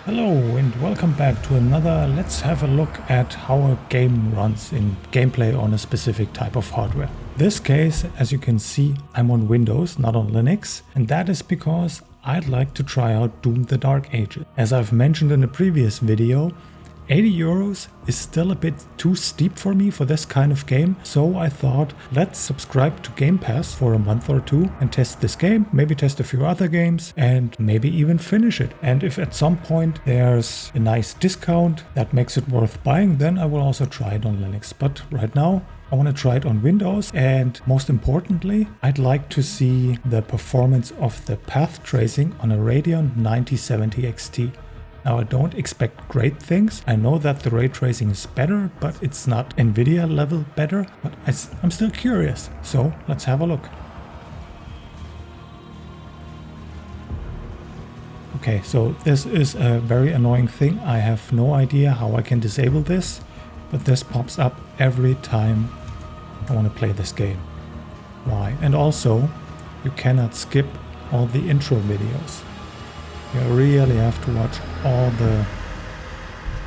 Hello and welcome back to another let's have a look at how a game runs in gameplay on a specific type of hardware. This case, as you can see, I'm on Windows, not on Linux, and that is because I'd like to try out Doom: The Dark Ages. As I've mentioned in a previous video, €80 is still a bit too steep for me for this kind of game, so I thought let's subscribe to Game Pass for a month or two and test this game, maybe test a few other games and maybe even finish it. And if at some point there's a nice discount that makes it worth buying, then I will also try it on Linux. But right now I want to try it on Windows, and most importantly, I'd like to see the performance of the path tracing on a Radeon 9070 XT. Now, I don't expect great things. I know that the ray tracing is better, but it's not Nvidia level better. But I'm still curious. So let's have a look. Okay, so this is a very annoying thing. I have no idea how I can disable this, but this pops up every time I want to play this game. Why? And also, you cannot skip all the intro videos. You really have to watch all the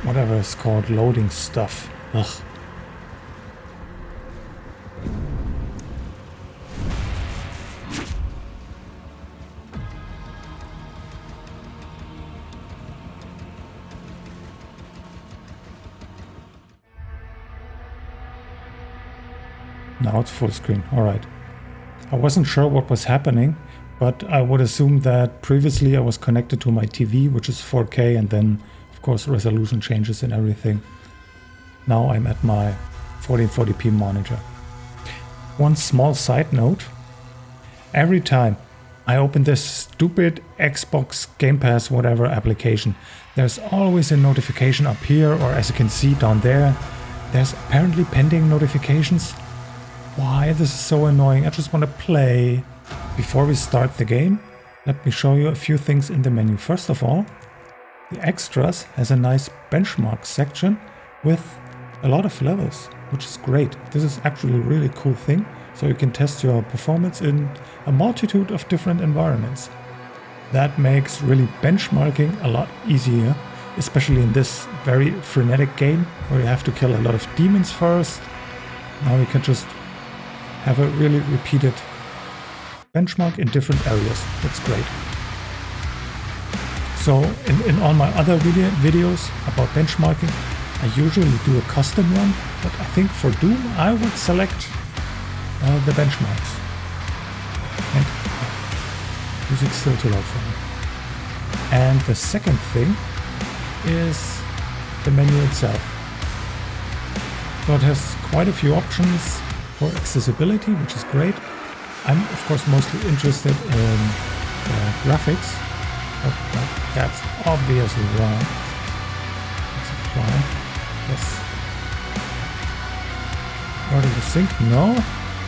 whatever is called loading stuff. Ugh. Now it's full screen. All right. I wasn't sure what was happening, but I would assume that previously I was connected to my TV, which is 4K, and then of course resolution changes and everything. Now I'm at my 1440p monitor. One small side note, every time I open this stupid Xbox Game Pass whatever application, there's always a notification up here, or as you can see down there, there's apparently pending notifications. Why? This is so annoying. I just want to play. Before we start the game, let me show you a few things in the menu. First of all, the extras has a nice benchmark section with a lot of levels, which is great. This is actually a really cool thing, so you can test your performance in a multitude of different environments. That makes really benchmarking a lot easier, especially in this very frenetic game where you have to kill a lot of demons first. Now we can just have a really repeated benchmark in different areas. That's great. So in all my other videos about benchmarking, I usually do a custom one, but I think for Doom I would select the benchmarks. And music's still too loud for me. And the second thing is the menu itself. So it has quite a few options for accessibility, which is great. I'm of course mostly interested in graphics. Oh, no, that's obviously wrong. Let's apply. Yes. Order to sync? No.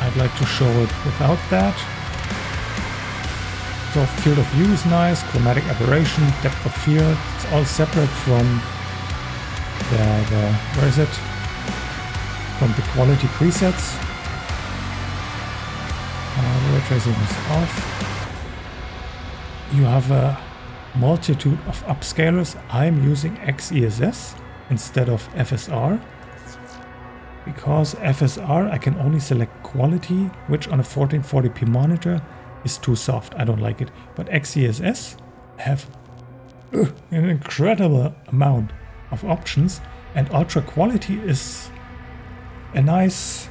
I'd like to show it without that. So field of view is nice, chromatic aberration, depth of field. It's all separate from the where is it? From the quality presets. Ray tracing is off. You have a multitude of upscalers. I'm using XeSS instead of FSR because FSR I can only select quality, which on a 1440p monitor is too soft. I don't like it. But XeSS have an incredible amount of options, and ultra quality is a nice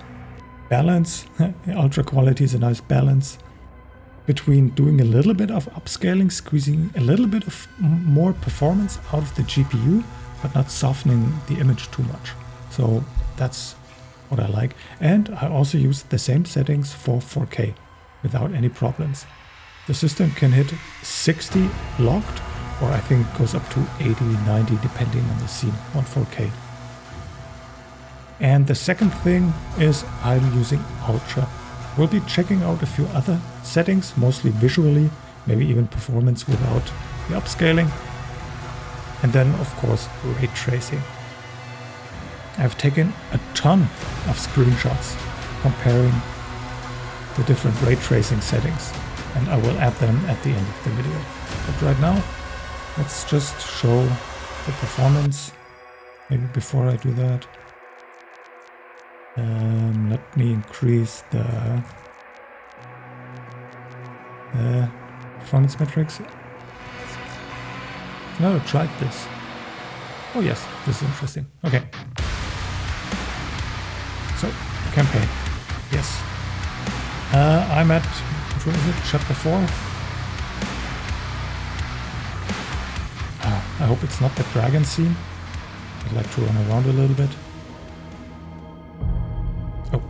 balance. Ultra quality is a nice balance between doing a little bit of upscaling, squeezing a little bit of more performance out of the GPU, but not softening the image too much. So that's what I like. And I also use the same settings for 4K without any problems. The system can hit 60 locked, or I think it goes up to 80, 90 depending on the scene on 4K. And the second thing is I'm using Ultra. We'll be checking out a few other settings, mostly visually, maybe even performance without the upscaling. And then of course ray tracing. I've taken a ton of screenshots comparing the different ray tracing settings, and I will add them at the end of the video. But right now, let's just show for performance. Maybe before I do that, let me increase the performance metrics. I've never tried this. Oh yes, this is interesting. Okay. So, campaign. Yes. I'm at, what is it, chapter 4? I hope it's not the dragon scene. I'd like to run around a little bit. Oh,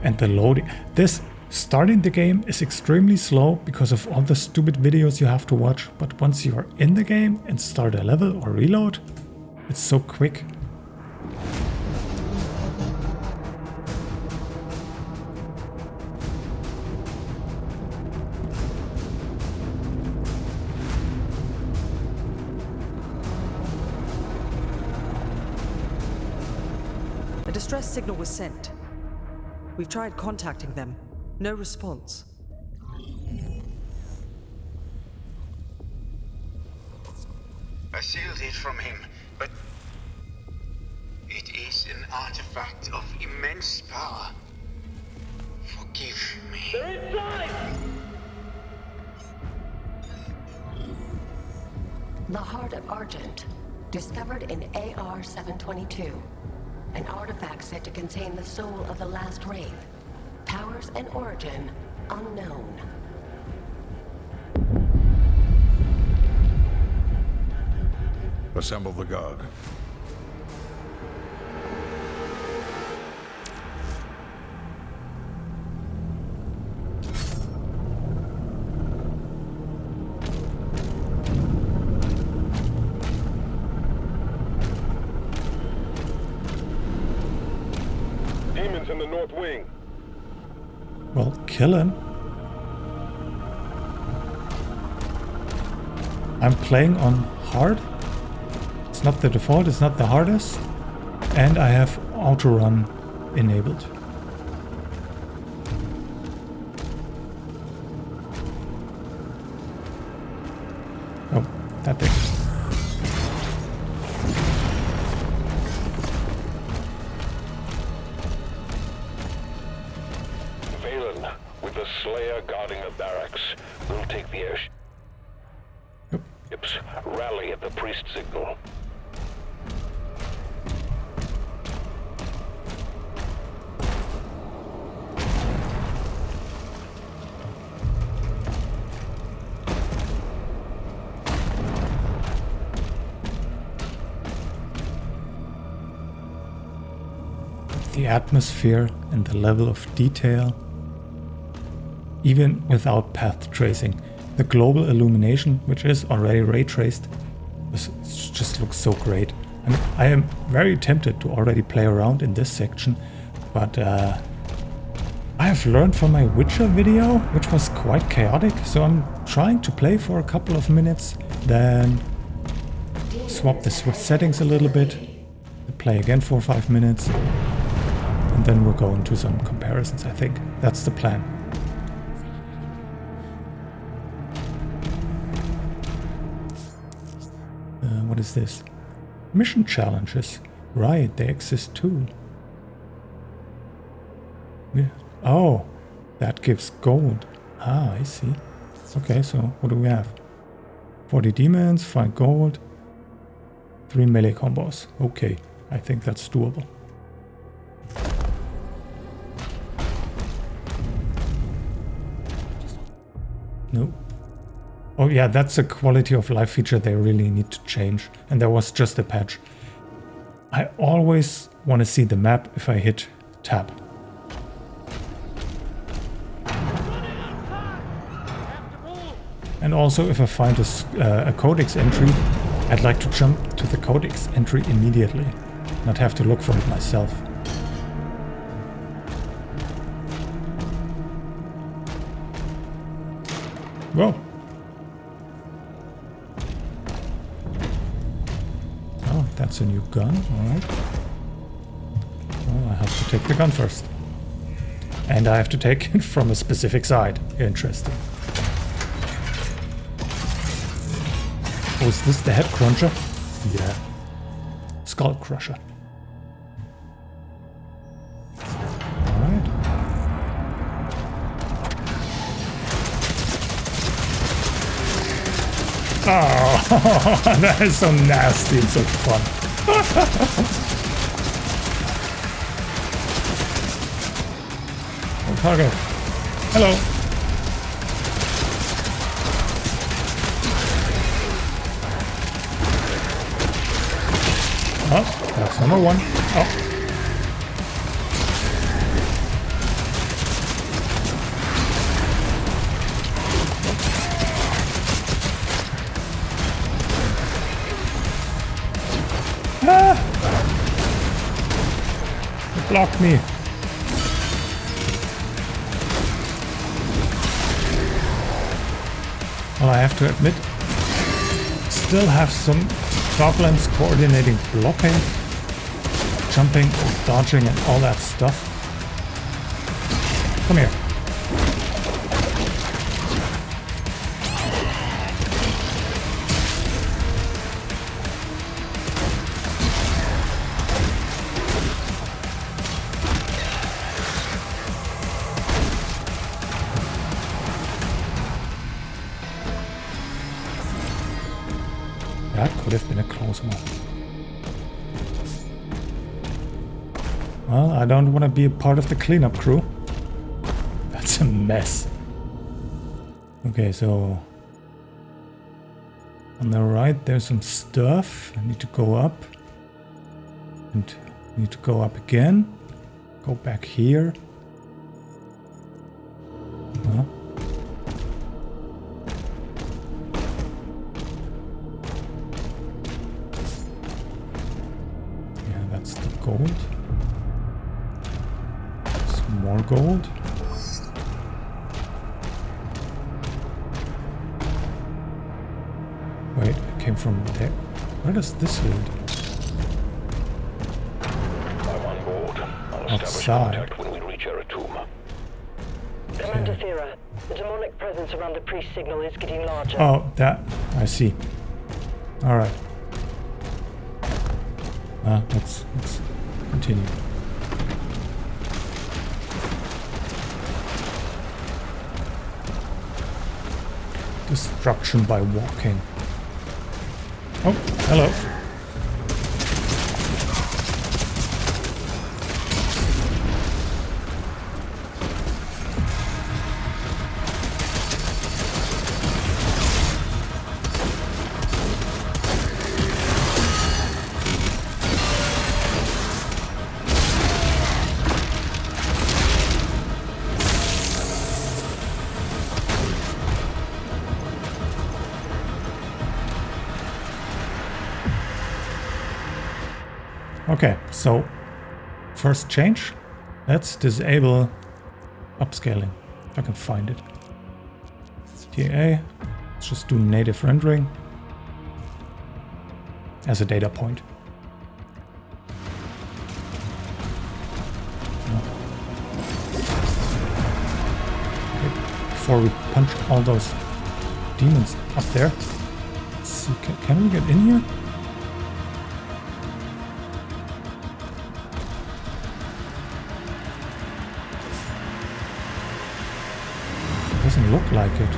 and the loading. This starting the game is extremely slow because of all the stupid videos you have to watch. But once you're in the game and start a level or reload, it's so quick. A distress signal was sent. We've tried contacting them. No response. I sealed it from him, but it is an artifact of immense power. Forgive me. They're inside! The Heart of Argent, discovered in AR-722. An artifact said to contain the soul of the last wraith. Powers and origin unknown. Assemble the guard. Demons in the north wing. Well, kill him. I'm playing on hard. It's not the default, it's not the hardest. And I have auto run enabled. Oh, that thing. Valen, with the Slayer guarding the barracks, we'll take the airships. Rally at the priest signal. The atmosphere and the level of detail, even without path tracing. The global illumination, which is already ray traced, just looks so great. I mean, I am very tempted to already play around in this section, but I have learned from my Witcher video, which was quite chaotic, so I'm trying to play for a couple of minutes, then swap the settings a little bit, play again for 5 minutes, and then we'll go into some comparisons. I think that's the plan. What is this? Mission challenges. Right, they exist too. Yeah. Oh, that gives gold. Ah, I see. Okay, so what do we have? 40 demons, 5 gold, 3 melee combos. Okay, I think that's doable. No. Oh yeah, that's a quality of life feature they really need to change. And there was just a patch. I always want to see the map if I hit tab. And also if I find a codex entry, I'd like to jump to the codex entry immediately, not have to look for it myself. Whoa. Oh, that's a new gun, alright. Well, I have to take the gun first. And I have to take it from a specific side. Interesting. Oh, is this the head cruncher? Yeah. Skull Crusher. Alright. Oh, that is so nasty and so fun. Oh, target. Hello. Oh, that's number one. Oh. Ah! It blocked me. Well, I have to admit, still have some problems coordinating blocking, jumping, dodging, and all that stuff. Come here. That could have been a close one. Well, I don't want to be a part of the cleanup crew. That's a mess. Okay, so on the right there's some stuff. I need to go up. And I need to go up again. Go back here. Huh? Gold. Some more gold. Wait, it came from there. Where does this lead? I'm on board. I'll establish Outside. contact when we reach Eratum. Commander Thera, the demonic presence around the priest signal is getting larger. Oh, that. I see. Alright. Let's continue. Destruction by walking. Oh, hello. Okay, so first change, let's disable upscaling, if I can find it. TA, let's just do native rendering as a data point. Okay, before we punch all those demons up there, let's see, can we get in here? Doesn't look like it.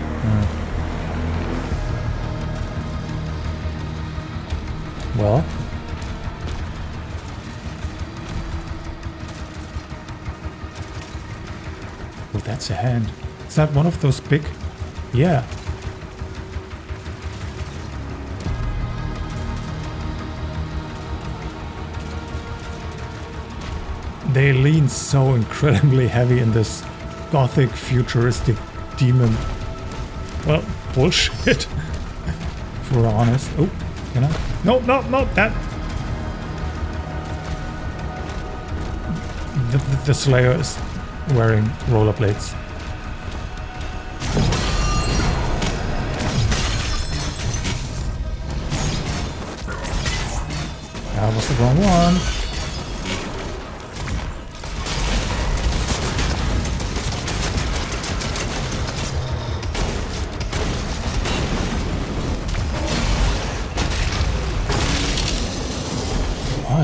Well. Oh, that's a hand. Is that one of those big? Yeah. They lean so incredibly heavy in this gothic futuristic demon. Well, bullshit. If we're honest. Oh, can I? No, that. The Slayer is wearing rollerblades. That was the wrong one.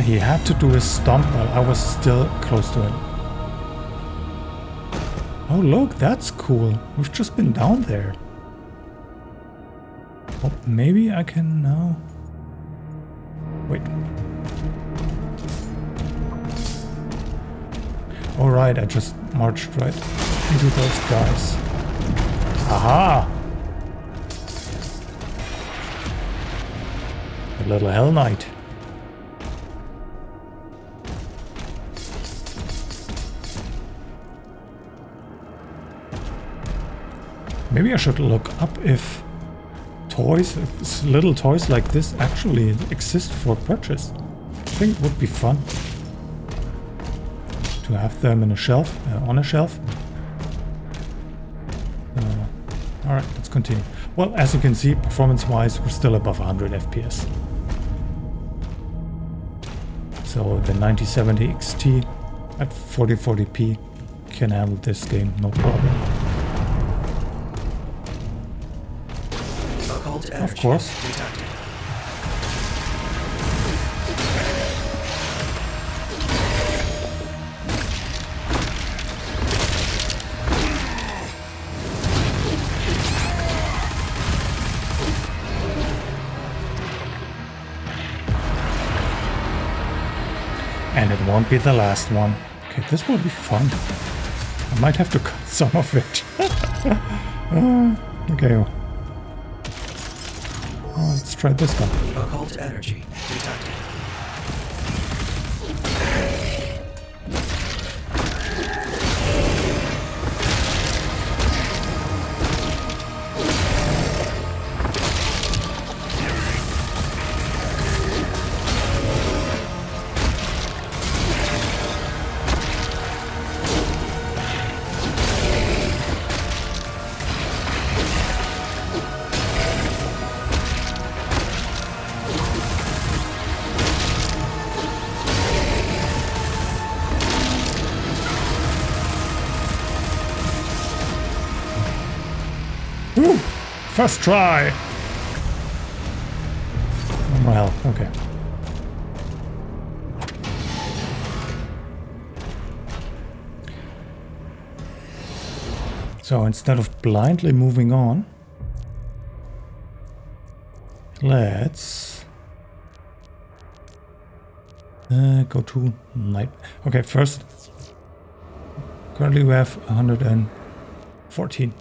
he had to do his stomp while I was still close to him. Oh look, that's cool. We've just been down there. Oh, maybe I can now... Wait. Alright, I just marched right into those guys. Aha! A little Hell Knight. Maybe I should look up if toys, if little toys like this actually exist for purchase. I think it would be fun to have them in a shelf, on a shelf. Alright, let's continue. Well, as you can see, performance-wise, we're still above 100 FPS. So the 9070 XT at 4040p can handle this game, no problem. Of course. And it won't be the last one. Okay, this will be fun. I might have to cut some of it. Okay. Oh, let's try this one. Occult energy detected. Woo! First try! Well, okay. So instead of blindly moving on, let's go to night. Okay, first, currently we have 114.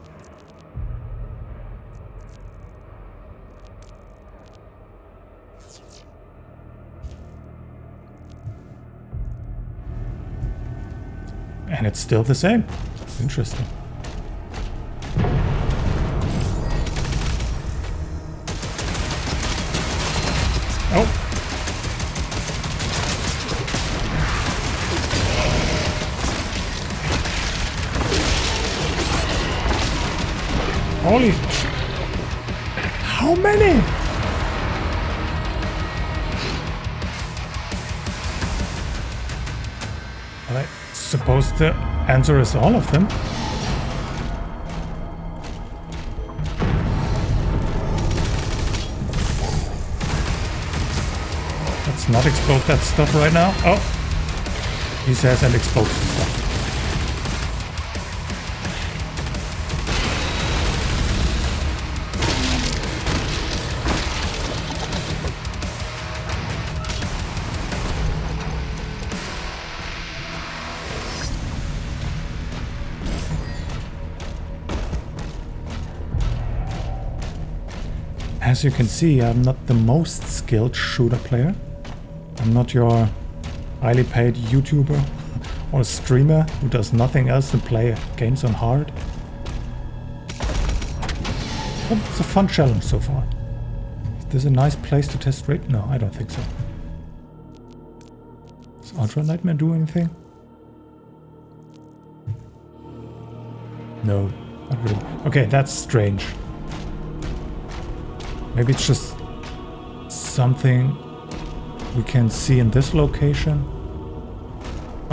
And it's still the same. Interesting. Oh. Holy. How many? I suppose the answer is all of them. Let's not explode that stuff right now. Oh, he says and explodes the stuff. As you can see, I'm not the most skilled shooter player. I'm not your highly paid YouTuber or streamer who does nothing else than play games on hard. But it's a fun challenge so far. Is this a nice place to test rate? No, I don't think so. Does Ultra Nightmare do anything? No, not really. Okay, that's strange. Maybe it's just something we can see in this location.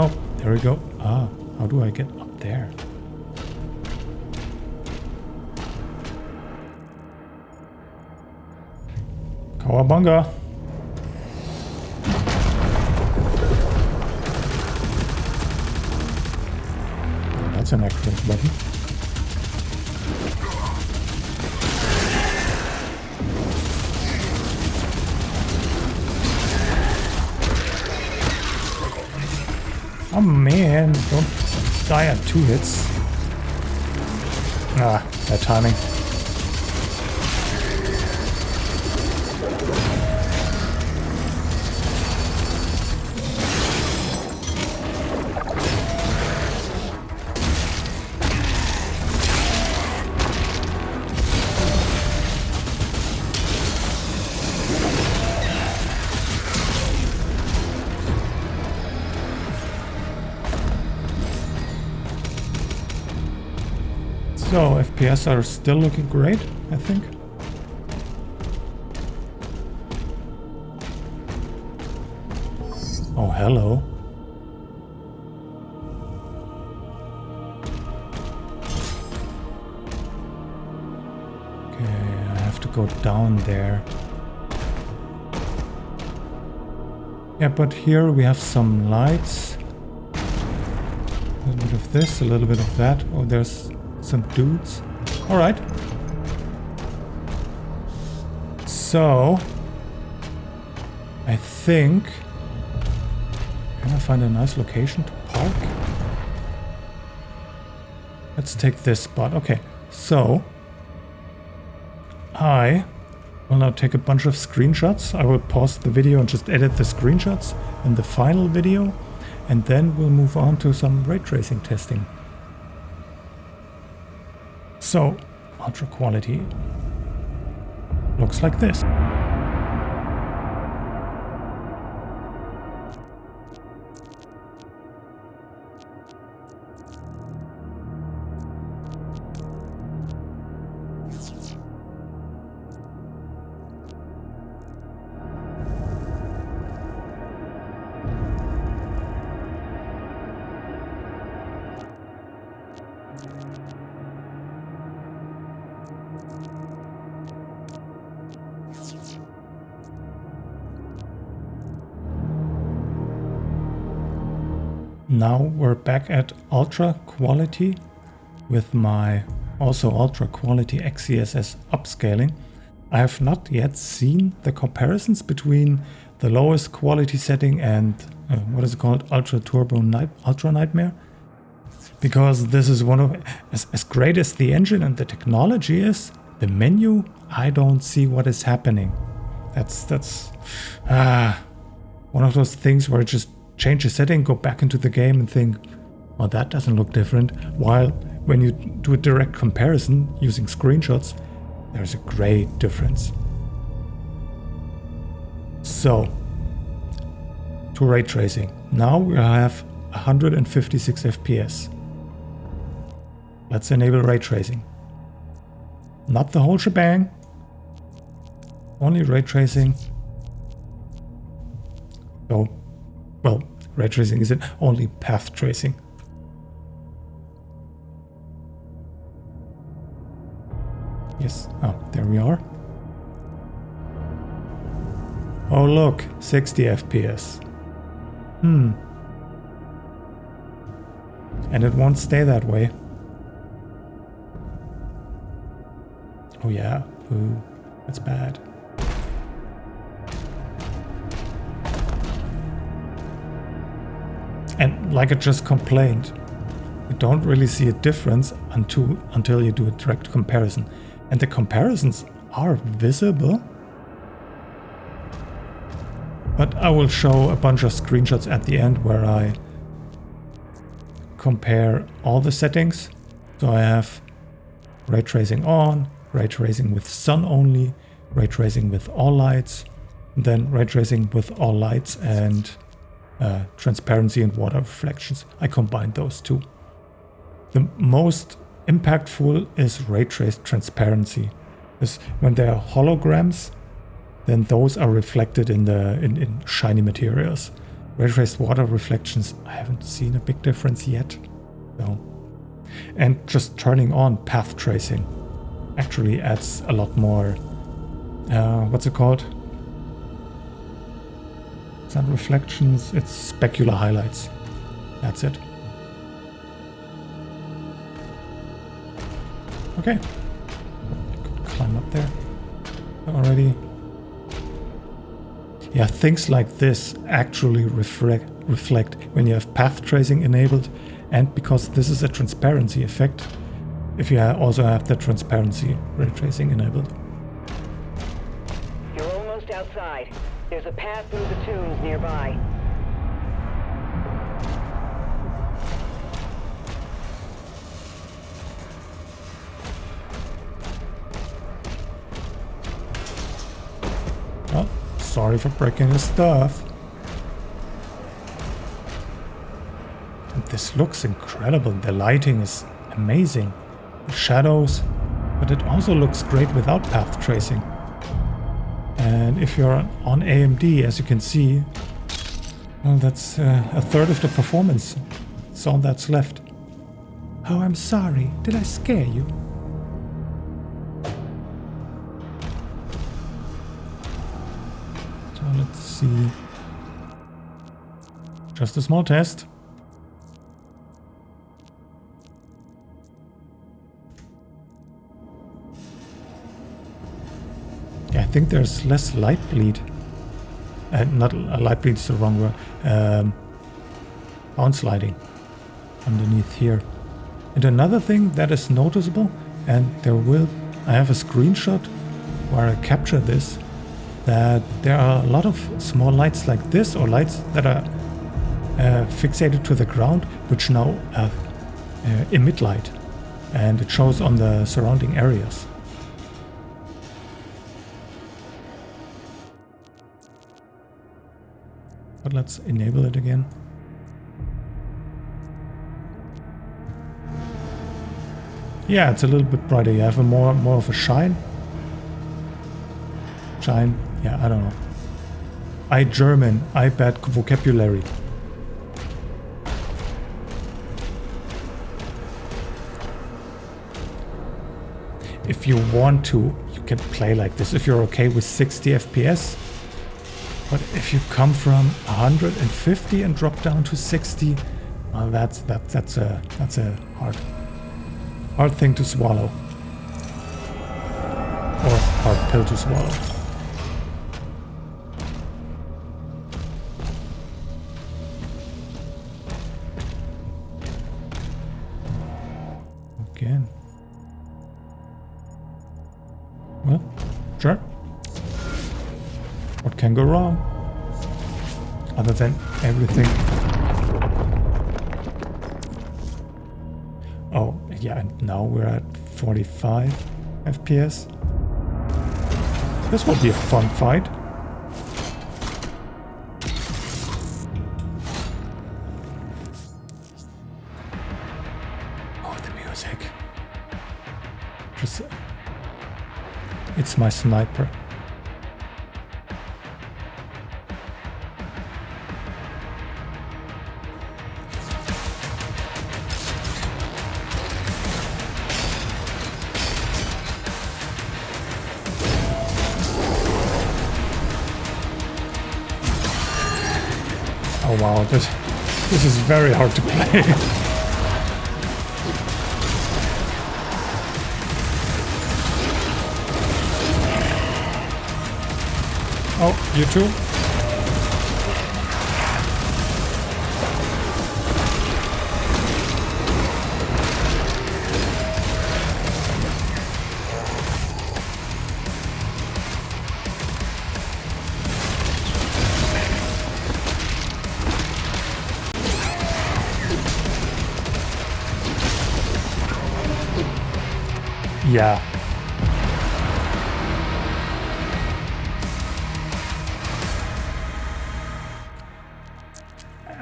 Oh, there we go. Ah, how do I get up there? Kawabunga. That's an excellent weapon. Oh man, don't die at 2 hits. Ah, bad timing. So, FPS are still looking great, I think. Oh, hello. Okay, I have to go down there. Yeah, but here we have some lights. A little bit of this, a little bit of that. Oh, there's some dudes. All right. So, I think... Can I find a nice location to park? Let's take this spot. Okay, so... I will now take a bunch of screenshots. I will pause the video and just edit the screenshots in the final video. And then we'll move on to some ray tracing testing. So, ultra quality looks like this. Now we're back at ultra quality with my also ultra quality XeSS upscaling. I have not yet seen the comparisons between the lowest quality setting and what is it called, ultra turbo ultra nightmare, because this is one of as great as the engine and the technology is, the menu, I don't see what is happening. That's one of those things where it just change a setting, go back into the game and think, well, that doesn't look different. While when you do a direct comparison using screenshots, there's a great difference. So, to ray tracing. Now we have 156 FPS. Let's enable ray tracing. Not the whole shebang, only ray tracing. So, well, ray tracing isn't only path tracing. Yes, oh, there we are. Oh look, 60 FPS. And it won't stay that way. Oh yeah, ooh, that's bad. And like I just complained, you don't really see a difference until you do a direct comparison. And the comparisons are visible. But I will show a bunch of screenshots at the end where I compare all the settings. So I have ray tracing on, ray tracing with sun only, ray tracing with all lights, and then ray tracing with all lights and transparency and water reflections. I combined those two. The most impactful is ray traced transparency. Because when there are holograms, then those are reflected in shiny materials. Ray traced water reflections, I haven't seen a big difference yet. No. And just turning on path tracing actually adds a lot more. What's it called? It's not reflections, it's specular highlights. That's it. Okay. Climb up there already. Yeah, things like this actually reflect when you have path tracing enabled, and because this is a transparency effect, if you also have the transparency ray tracing enabled. You're almost outside. There's a path through the tunes nearby. Oh, sorry for breaking your stuff. And this looks incredible. The lighting is amazing. The shadows, but it also looks great without path tracing. And if you're on AMD, as you can see, well, that's a third of the performance. It's all that's left. Oh, I'm sorry. Did I scare you? So let's see. Just a small test. I think there's less light bleed. Not light bleed is the wrong word. Bounce sliding underneath here. And another thing that is noticeable, and I have a screenshot where I capture this, that there are a lot of small lights like this, or lights that are fixated to the ground, which now emit light, and it shows on the surrounding areas. But let's enable it again. Yeah, it's a little bit brighter. You have a more of a shine. Shine. Yeah, I don't know. German. Bad vocabulary. If you want to, you can play like this. If you're okay with 60 FPS. But if you come from 150 and drop down to 60, well, that's a hard thing to swallow, or hard pill to swallow. Again. Well, sure. What can go wrong? Other than everything. Oh, yeah, and now we're at 45 FPS. This will be a fun fight. Oh, the music. It's my sniper. Oh wow, this is very hard to play. Oh, you too? Yeah.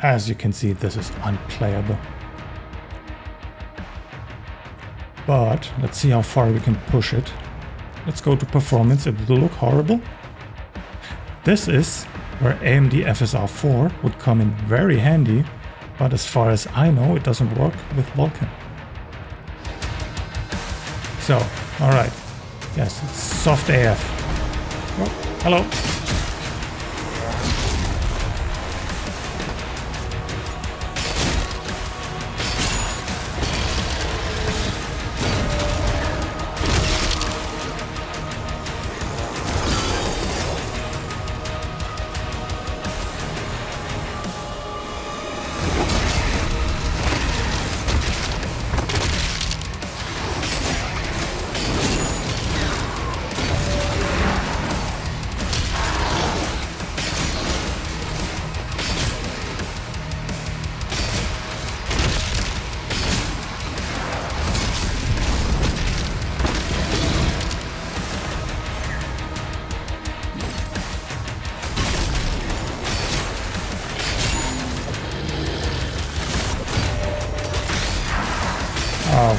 As you can see, this is unplayable. But let's see how far we can push it. Let's go to performance. It will look horrible. This is where AMD FSR 4 would come in very handy, but as far as I know, it doesn't work with Vulkan. So, alright. Yes, it's soft AF. Oh, hello.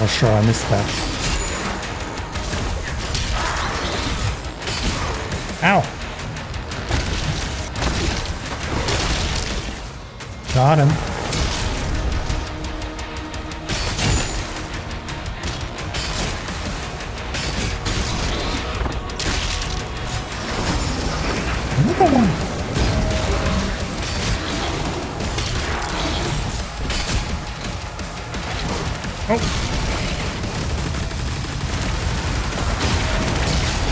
for sure I missed that. Ow! Got him. Another one. Oh.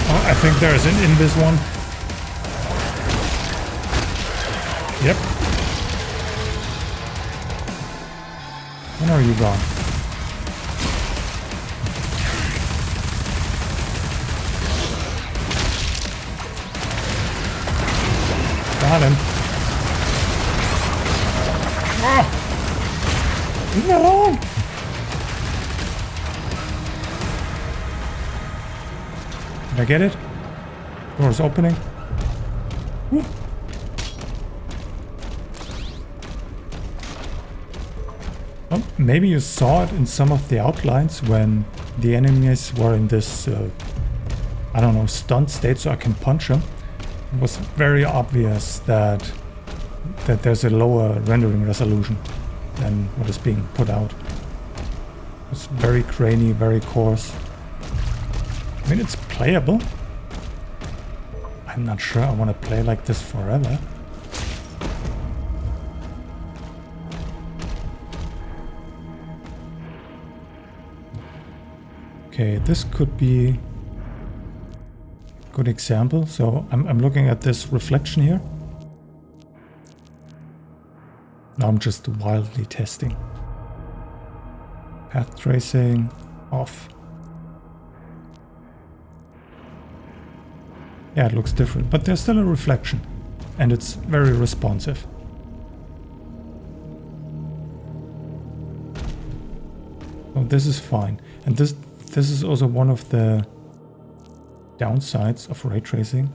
Oh, I think there is an invis one. Yep. When are you gone? Got him. Oh! Leave me alone! Did I get it? Door's opening. Woo. Well, maybe you saw it in some of the outlines when the enemies were in this, I don't know, stunned state so I can punch them. It was very obvious that there's a lower rendering resolution than what is being put out. It's very grainy, very coarse. I mean, it's playable. I'm not sure I want to play like this forever. Okay, this could be a good example. So I'm looking at this reflection here. Now I'm just wildly testing. Path tracing off. Yeah, it looks different, but there's still a reflection, and it's very responsive. So this is fine, and this is also one of the downsides of ray tracing.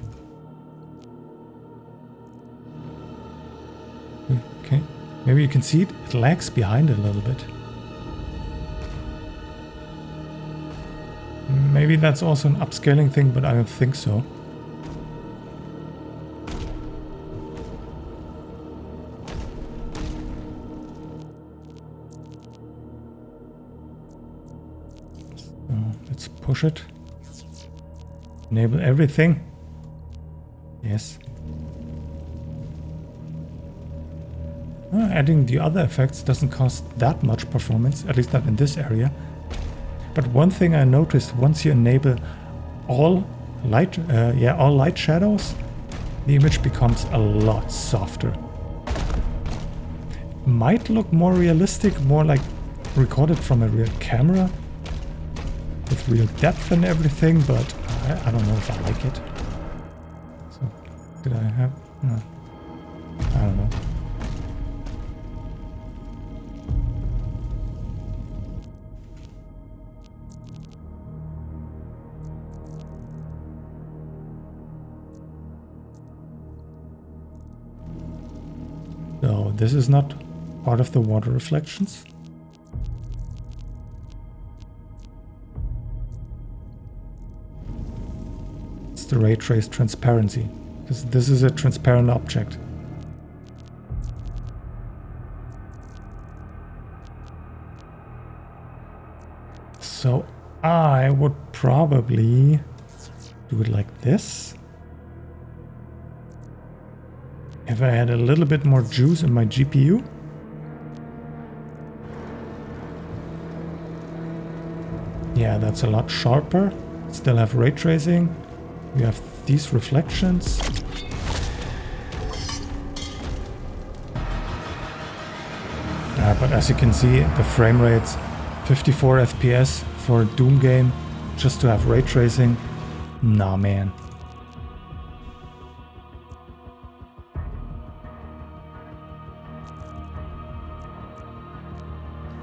Okay, maybe you can see it. It lags behind a little bit. Maybe that's also an upscaling thing, but I don't think so. Let's push it. Enable everything. Yes. Adding the other effects doesn't cost that much performance, at least not in this area. But one thing I noticed, once you enable all light shadows, the image becomes a lot softer. Might look more realistic, more like recorded from a real camera, with real depth and everything, but I don't know if I like it. So, did I have... No. I don't know. So, this is not part of the water reflections. The ray trace transparency, because this is a transparent object. So I would probably do it like this. If I had a little bit more juice in my GPU. Yeah, that's a lot sharper. Still have ray tracing. We have these reflections. But as you can see, the frame rate's 54 FPS for a Doom game, just to have ray tracing. Nah, man.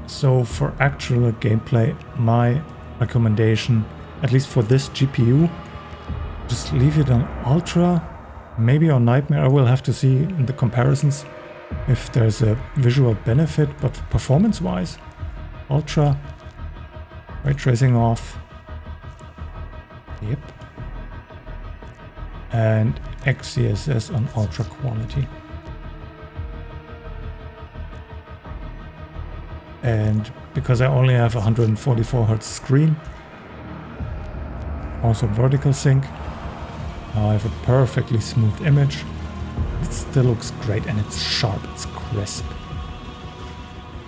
So for actual gameplay, my recommendation, at least for this GPU, just leave it on Ultra, maybe on Nightmare. I will have to see in the comparisons if there's a visual benefit, but performance-wise, Ultra. Ray tracing off. Yep. And XeSS on ultra quality. And because I only have 144 Hz screen, also vertical sync, now I have a perfectly smooth image. It still looks great and it's sharp, it's crisp.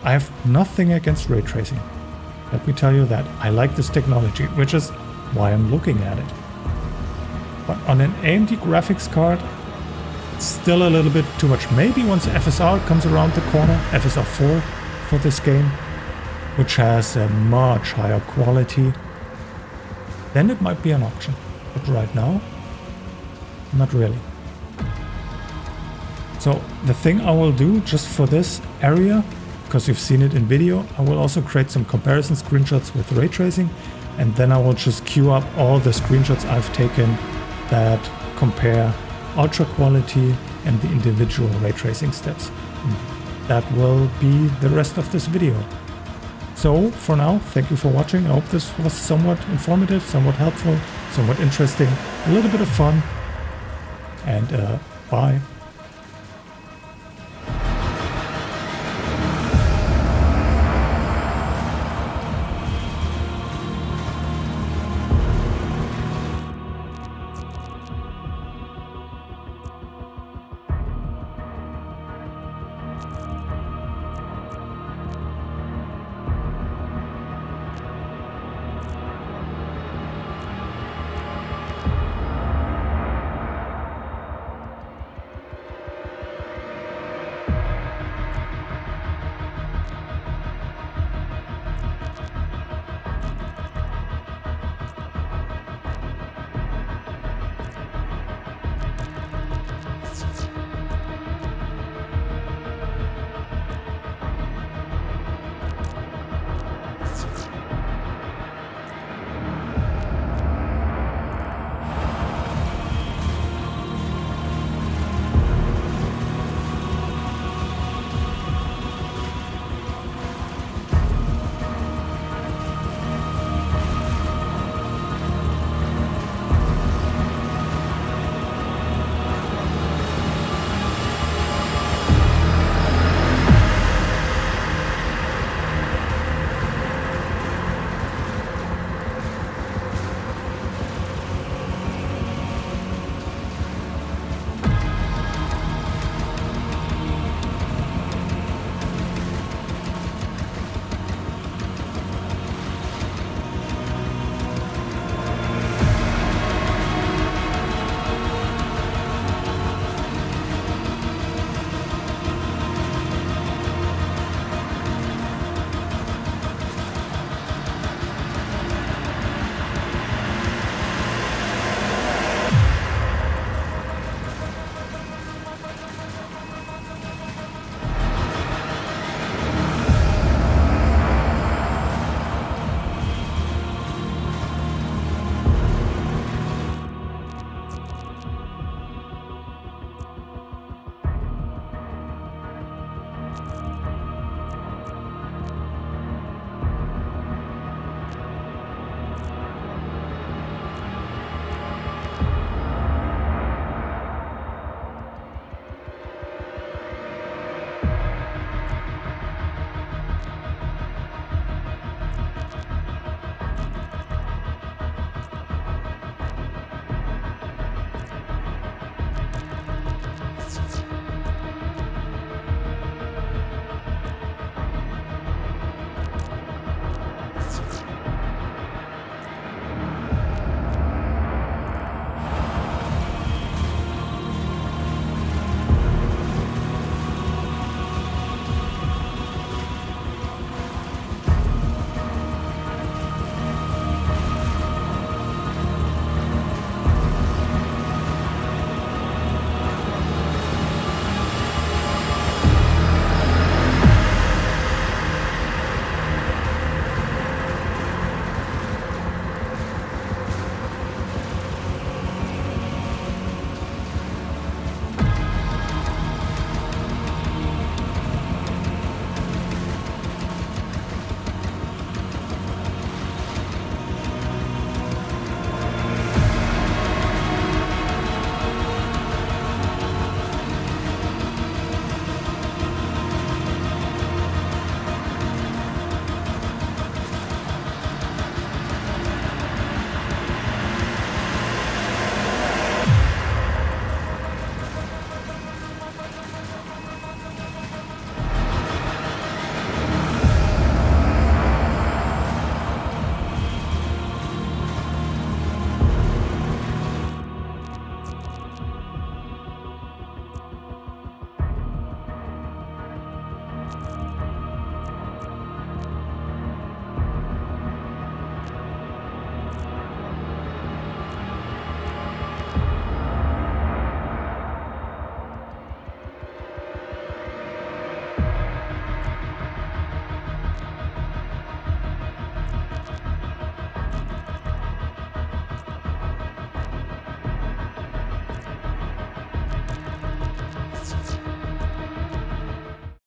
I have nothing against ray tracing. Let me tell you that. I like this technology, which is why I'm looking at it. But on an AMD graphics card, it's still a little bit too much. Maybe once FSR comes around the corner, FSR 4 for this game, which has a much higher quality, then it might be an option. But right now, not really. So the thing I will do just for this area, because you've seen it in video, I will also create some comparison screenshots with ray tracing, and then I will just queue up all the screenshots I've taken that compare ultra quality and the individual ray tracing steps. That will be the rest of this video. So for now, thank you for watching. I hope this was somewhat informative, somewhat helpful, somewhat interesting, a little bit of fun, and bye.